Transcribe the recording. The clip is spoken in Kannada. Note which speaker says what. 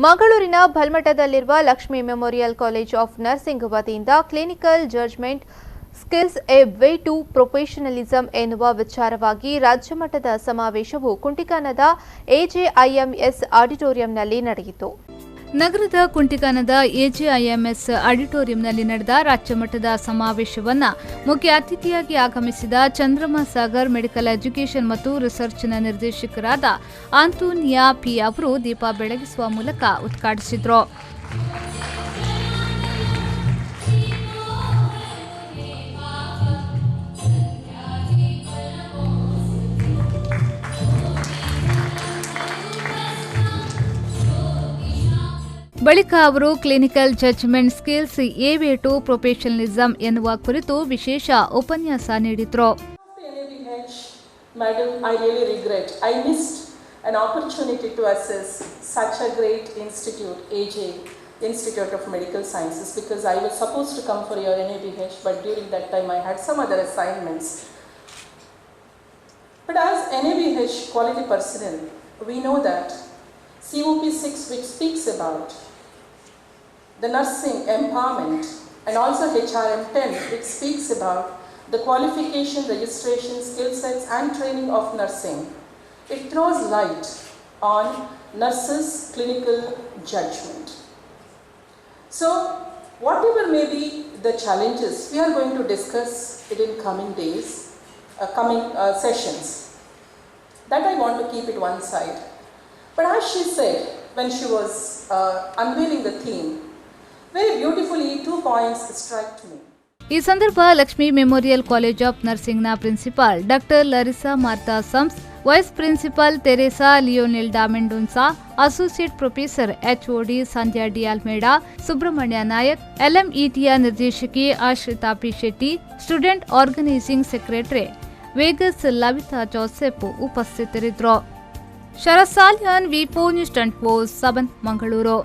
Speaker 1: ಮಂಗಳೂರಿನ ಬಲ್ಮಠದಲ್ಲಿರುವ Lakshmi memorial college of nursing ವತಿಯಿಂದ clinical judgment skills a way to professionalism ಎನ್ನುವ ವಿಚಾರವಾಗಿ ರಾಜ್ಯಮಟ್ಟದ ಸಮಾವೇಶವು ಕುಂಟಿಕಾನದ ಎಜೆಐಎಂಎಸ್ ಆಡಿಟೋರಿಯಂನಲ್ಲಿ ನಡೆಯಿತು.
Speaker 2: ನಗರದ ಕುಂಟಿಕಾನದ ಎಜೆಐಎಂಎಸ್ ಆಡಿಟೋರಿಯಂನಲ್ಲಿ ನಡೆದ ರಾಜ್ಯಮಟ್ಟದ ಸಮಾವೇಶವನ್ನು ಮುಖ್ಯ ಅತಿಥಿಯಾಗಿ ಆಗಮಿಸಿದ ಚಂದ್ರಮ ಸಾಗರ್ ಮೆಡಿಕಲ್ ಎಜುಕೇಷನ್ ಮತ್ತು ರಿಸರ್ಚ್ನ ನಿರ್ದೇಶಕರಾದ ಆಂಟೋನಿಯಾ ಪಿ ಅವರು ದೀಪ ಬೆಳಗಿಸುವ ಮೂಲಕ ಉದ್ಘಾಟಿಸಿದರು. ಬಳಿಕ ಅವರು clinical judgment skills a way to professionalism ಎನ್ನುವ ಕುರಿತು ವಿಶೇಷ ಉಪನ್ಯಾಸ ನೀಡಿದರು.
Speaker 3: Madam, I really regret. I missed an opportunity to assess such a great institute, AJ, Institute of Medical Sciences, because I was supposed to come for your NABH, but during that time I had some other assignments. But as NABH quality personnel, we know that COP6, which speaks about the nursing empowerment, and also HRM10, which speaks about the qualification, registration, skill sets and training of nursing. It throws light on nurses' clinical judgment. So, whatever may be the challenges, we are going to discuss it in coming days, coming sessions. That I want to keep it one side. But as she said, when she was unveiling the theme, very beautifully 2 points struck me.
Speaker 2: ಈ ಸಂದರ್ಭ ಲಕ್ಷ್ಮೀ ಮೆಮೋರಿಯಲ್ ಕಾಲೇಜ್ ಆಫ್ ನರ್ಸಿಂಗ್ನ principal doctor Larissa Martha Sams, vice principal Teresa Leonelda Mendonca, associate professor HOD Sandhya D Almeida, Subrahmanya Nayak, ಎಲ್ಎಂಇಟಿಯ ನಿರ್ದೇಶಕಿ Ashrita P Shetty, student organising secretary Vegas Lavita Joseph ಉಪಸ್ಥಿತರಿದ್ದರು. ಶರತ್ ಸಾಲ್ಯನ್, ವಿ4 ನ್ಯೂಸ್ 24/7 ಮಂಗಳೂರು.